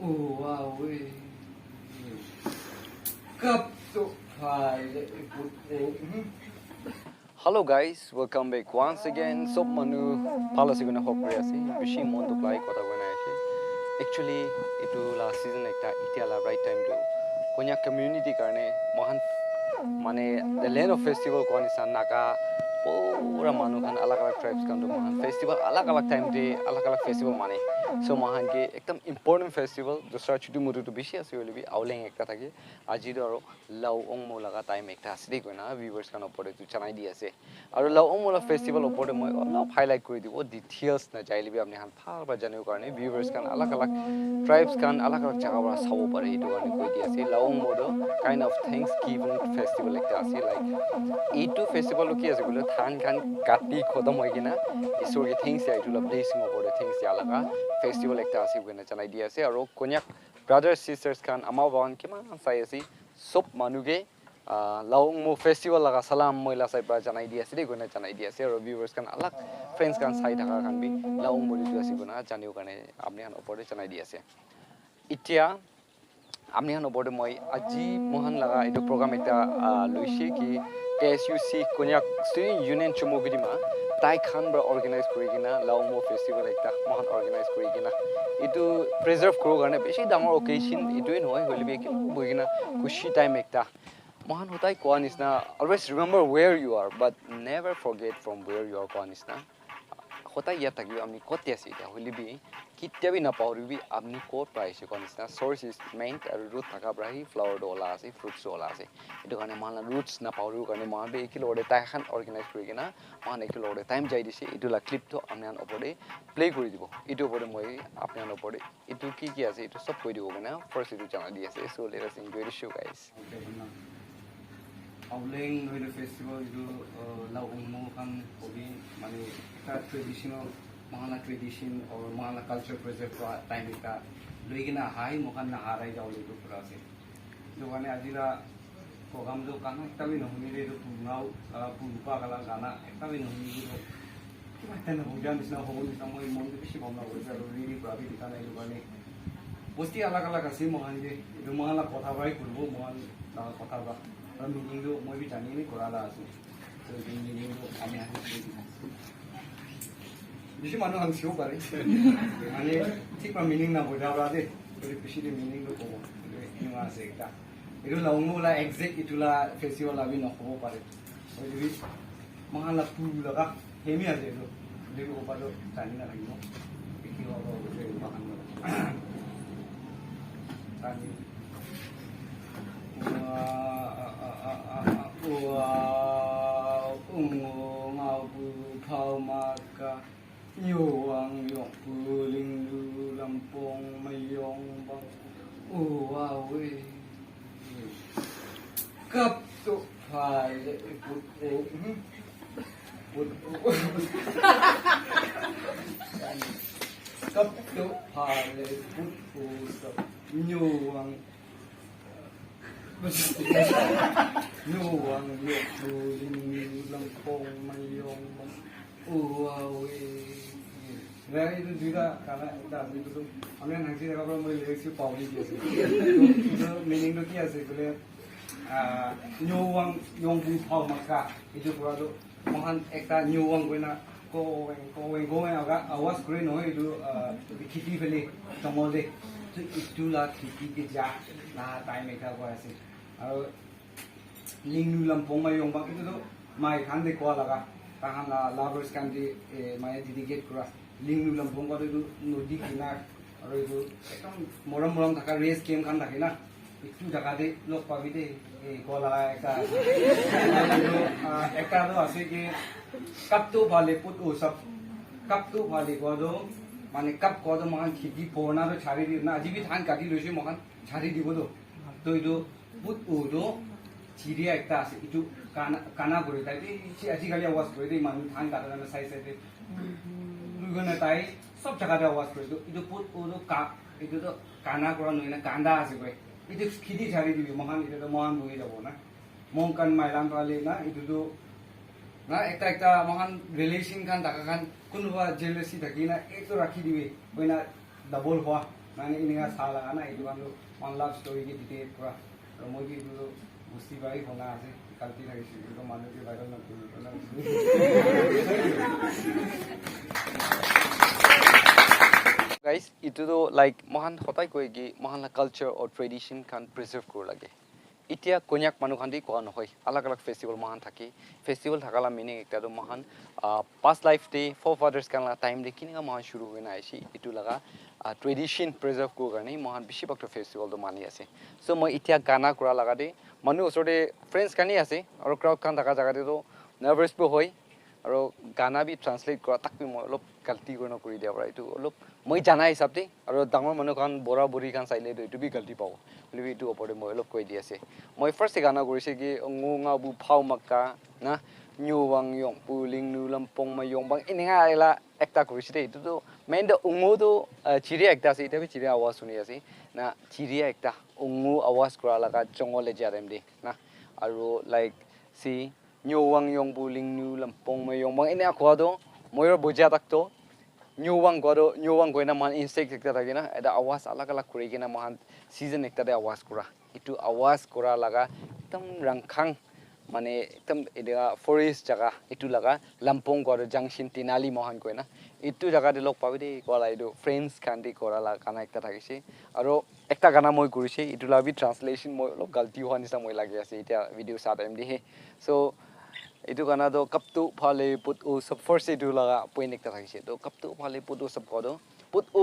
wow, cup to Hello guys, welcome back once again. Sob manu policy gonna hope we ase. Bishi mon to apply kota gonna ase. Actually, itu last season ekta itia la right time to. Konyak community karne mohan mane the land of festival koni san naka pura manu kan alag tribes kan to mohan festival alag time de alag festival mane. So mohan ke ekdam important festival dusra chutu mutu to bishi ase holi bi auleng ekta thake. Aji do aro Lao-Ong Moo laga time ekta ase koina viewers kan opore tu chanai di ase. Aro Lao-Ong Moo la festival opore moi olop highlight kori dibo details na jaili bi apni han phal ba janu karne viewers kan alag tribes kan alag jaga bara sabo pare itu karne koi di ase. Lao-Ong Moo do kind of Thanksgiving festival ekta ase like itu festival lo ki ase bole than kan kati khodam hoi kina isor ke things ya itu la blessing opore things ya laga festival ekta ase koina chanai di ase aro Konyak brothers sisters kan ama bawan kima sai ase sob manuge Lao-Ong Moo festival laga salam moila sai pra janai di ase koina chanai di ase aro viewers kan alag friends kan sai thaka kan bi Lao-Ong Moo tu ase koina janiu karne apni han opore chanai di ase itia apni han opore moi aji mohan laga itu program ekta loise ki KSUC Konyak Student Union Chumogiri ma tai khan bra organize kori kina Lao-Ong Moo festival ekta mohan organize kori kina itu preserve koro karne beshi damar occasion itu in hoy holi be ki boigina kushi time ekta mohan hotai ko anisna always remember where you are but never forget from where you are ko anisna hotai ya tagi amni kote ase ta holi bi kitte bi na pauri bi amni ko price ko anisna source is main aru root thaka brahi flower dola ase fruits dola ase itu karne mohan roots na pauru karne mohan be ekilo ode tai khan organize kori kina mohan ekilo ode time jai dise itu la clip to amni an opore play kori dibo itu opore moi apni an opore itu ki ase itu sob koi dibo kana first itu chana di ase so let us enjoy the show guys Auleng with the festival itu Lao-Ong Moo kan hobi mane ka traditional mahana tradition or mahana culture preserve time ka loigina hai mohan na harai jaule tu pura se to kane ajira program jo kana ekta bi nohuni re to pungau pulpa kala gana ekta bi nohuni ro kiba tan hojan bisna hoboni samoi mon de bishi bamna hoja ro ri pura bi dikana ilu kane bosti alag ase mohan je idu mohan la kotha bai kurbo mohan la kotha ba meaning do moi bi jani ni korala ase so meaning do ami han bishi manu han sio pare ane thik ma meaning na boja ba de pore bishi de meaning do ko ni ma ase ekta idu Lao-Ong Moo la exact itula festival abi no hobo pare so dibi mahan la pu la ka hemi ase do dibi ko pa do jani na rino iki ho do mahan tani Nyuang yong puling lu lampong mayong bang wow kap to phai le put kap to phai le put nyuang Nyuang yong puling lu lampong mayong bang wow Nah itu juga karena itu हमने नंसी जगह पर मुझे lyrics की पावली की है तो meaning तो क्या है बोले न्यूवांग योंगबू पाव मक्का itu पूरा तो महान एकता न्यूवांग कोई ना कोवें आगा आवाज करे न itu खेती फेले तमोले तो itu lah खेती के जा ना टाइम एकता को ऐसे और लिंगनु लंपोंग में योंगबांग itu तो माय खान दे को लगा tahan la lovers kan di maya dedicate kura lingnu lampong ko itu nodi kina aro itu ekdom moram thaka race game kan thake na itu jaga de lok pabi de kola ekta do ase ki kap to bhale put o sab kap to bhale ko do mane kap ko do mahan khiti porna do chhari di na aji bi than kati loise mahan chhari dibo do to itu put o do chiri ekta ase itu kana kore tai si aji kali awas kore de manu than kata na sai sai de lugana tai sob jaga de awas kore itu put o do ka itu to kana kora noi na kanda ase koi itu khiti chhari dibi mahan itu to mahan boi jabo na mongkan mailam wale na itu to na ekta mahan relation kan taka kan kunuba jealousy thaki na ek to rakhi dibe koina double hwa মানে ইনিগা সালা না এই Banu one love story কি দিতে পুরা আর মই কি দুটো বুঝতে পারি হোনা আছে কালতি থাকিছে তো মানুষকে ভাইরাল না করি guys itu to like mohan hotai koi gi mohan la culture or tradition kan preserve kor lage itia konyak manu khan di ko no hoi alag alag festival mohan thaki festival thakala meaning ekta to mohan past life day forefathers kan la time de kininga mohan shuru hoina aishi itu laga tradition preserve kor garni mohan bishi bakto festival to mani ase so moi itia gana kora laga de manu osode friends kani ase aro crowd kan thaka jaga de to nervous bo hoi aro gana bi translate kora tak bi moi lop galti kono kori dia bara itu lop মই জানা হিসাবতে আৰু ডাঙৰ মানুহ কান বৰা বৰি কান চাইলে এইটো B গলতি পাও বুলি এইটো ওপৰতে মই অলপ কৈ দি আছে মই ফাৰ্ষ্ট গানা কৰিছে কি ngô bu phau makka না nyuwang yong puling nu lampong mayong bang ininga ela ekta কৰিছে দে এইটো তো মেইন দা ongmoo to চিৰিয়া একটা আছে এটা বি চিৰিয়া আৱাজ শুনি আছে না চিৰিয়া একটা ongmoo আৱাজ কৰা লাগা জঙ্গলে যাৰেম দে না আৰু লাইক সি nyuwang yong puling nu lampong mayong bang ইনে খোৱা দো ময়ৰ বুজা তাকতো nyuwang goina man insect ekta thakina eta awas alag alag kuri kina man season ekta de awas kura itu awas kura laga ekdam rangkhang mane ekdam edega forest jaga itu laga lampong gor junction tinali mohan goina itu jaga de lok pabi de kola itu friends kandi kora la kana ekta thakise aro ekta gana moi kurise itu labi translation moi lok galti hoani sa moi lagi ase eta video sa time de so itu kana do kaptu phale put o sub first itu laga point ekta thakise to kaptu phale put o sub godo put o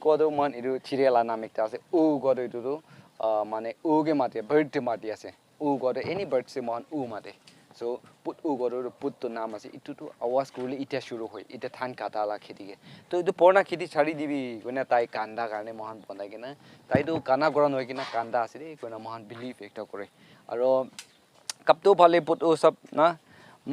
godo man itu chirela nam ekta ase o godo itu to mane o ge mate bird mate ase o godo any bird se man o mate so put o godo put to nam ase itu to awas kurle ita shuru hoi ita than kata la kheti ge to itu porna kheti chari dibi gona tai kanda karne mohan bonai gena tai to kana goran hoi kina kanda ase re gona mohan believe ekta kore aro kaptu phale put o sab na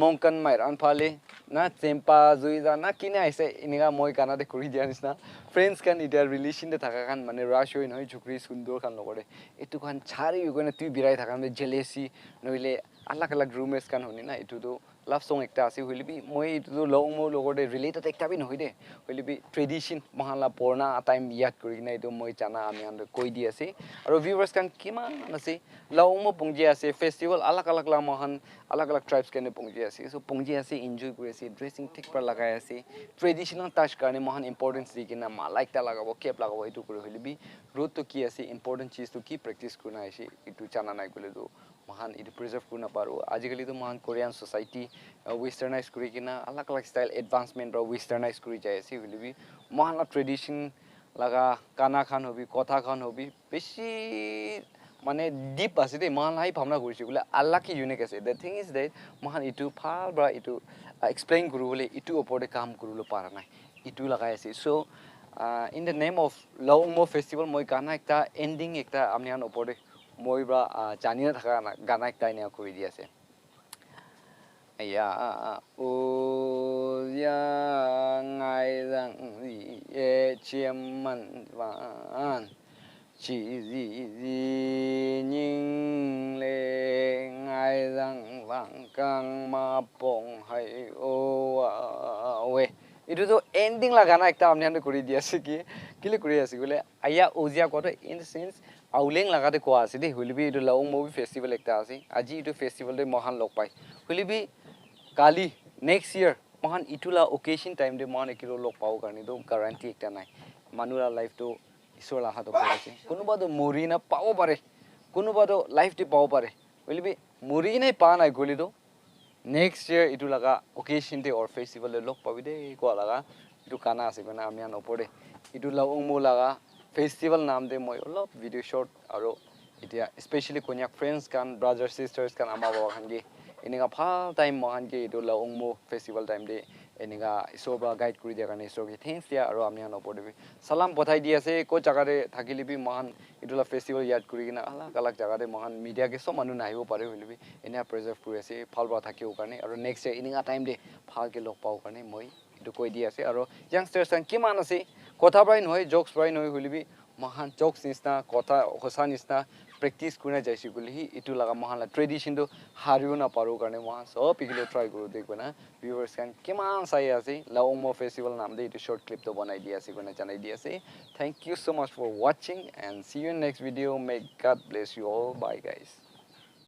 mongkan mairan phale na chempa juida na kina aise iniga moi kana de kuri dianis na friends kan ida relation de thaka kan mane rush hoi noi chukri sundor kan logore etu kan chari gona tu birai thaka me jealousy noile alag alag rumors kan honi na etu to love song ekta ase holibi moi etu to Lao-Ong logode related ekta bi nohoi de holibi tradition mahala porna time yat kuri na etu moi jana ami ando koi di ase aro viewers kan kiman ase Lao-Ong pongji ase festival alag alag la mohan alag alag tribes kan pongji ase so pongji ase enjoy kuri ase dressing thik par lagai ase traditional touch karne mohan importance dikina mala ekta lagabo cap lagabo etu kuri holibi road to ki ase important cheese to ki practice kurna ase etu chana nai kole do mohan etu preserve kurna paro ajikali to mohan Korean society westernized kuri kina alag alag style advancement ro westernized kuri jai ase holibi mohan la tradition laga kana khan hobi kotha khan hobi beshi মানে deep আছে দে মান হাই ভাবনা কৰিছে বলে আল্লাহ কি unique আছে the thing is that মহান ইটু ফাল বা ইটু explain কৰো বলে ইটু ওপৰতে কাম কৰিব পাৰা নাই ইটু লাগাই আছে so in the name of Lao-Ong Moo festival মই গানা একটা ending একটা আমনি আন ওপৰতে মই বা জানি না থাকা গানা একটা এনে কৰি দি আছে ya o ya ngai rang ye chiam man wan chỉ gì nhưng lệ ngài rằng vàng càng mà bong hay ô we itu to ending la gana ekta amni ande kuri dia ase ki kile kuri ase gole aya ozia koto in the sense auleng lagate ko ase de holibi itu Lao-Ong Moo festival ekta ase aji itu festival de mohan lok pai holibi kali next year mohan itula occasion time de mohan ekiro lok pau karni to guarantee ekta nai manura life to ঈশ্বৰ লাহাত কৰিছে কোনোবাটো মৰি না পাব পাৰে কোনোবাটো life দি পাব পাৰে বলিবি মৰি নাই পা নাই গলিটো নেক্সট ইয়াৰ ইটো লাগা অকেশন দে অৰ ফেষ্টিভেল লগ পাবি দে কোৱা লাগা ইটো কানা আছে মানে আমি আন ওপৰে ইটো Lao-Ong Moo লাগা ফেষ্টিভেল নাম দে মই অলপ ভিডিঅ' শ্বৰ্ট আৰু এতিয়া স্পেচিয়েলি কন্যাক ফ্ৰেণ্ডছ কান ব্ৰাদাৰ সিষ্টাৰ্ছ কান আমাৰ বাবা খানগে এনেকা ভাল টাইম মহানকে ইটো Lao-Ong Moo ফেষ্টিভেল টাইম দে এনেকা ঈশ্বৰ বা গাইড কৰি দিয়া কাৰণে ঈশ্বৰকে থেংকছ দিয়া আৰু আমি আন ওপৰতে সালাম পঠাই দি আছে ক'ত জাগাতে থাকিলিবি মহান ইটোলা ফেষ্টিভেল ইয়াদ কৰি কিনা আলাগ আলাগ জাগাতে মহান মিডিয়াকে চব মানুহ নাহিব পাৰে হলিবি এনে প্ৰিজাৰ্ভ কৰি আছে ভাল বা থাকিও কাৰণে আৰু নেক্সট এনেকা টাইম দে ভালকে লগ পাও কাৰণে মই ইটো কৈ দি আছে আৰু ইয়াংষ্টাৰ্ছ কিমান আছে কথা প্ৰায় নহয় জোকছ প্ৰায় নহয় হলিবি mahan jokes nisna kotha hosa nisna practice kurna jaisi boli hi itu laga mahan la tradition to hariu na paru karne mahan sob ikile try guru dekho na viewers kan keman sai ase Lao-Ong Moo festival nam de itu short clip to banai dia ase kona janai dia ase. Thank you so much for watching and see you in next video. May God bless you all. Bye guys.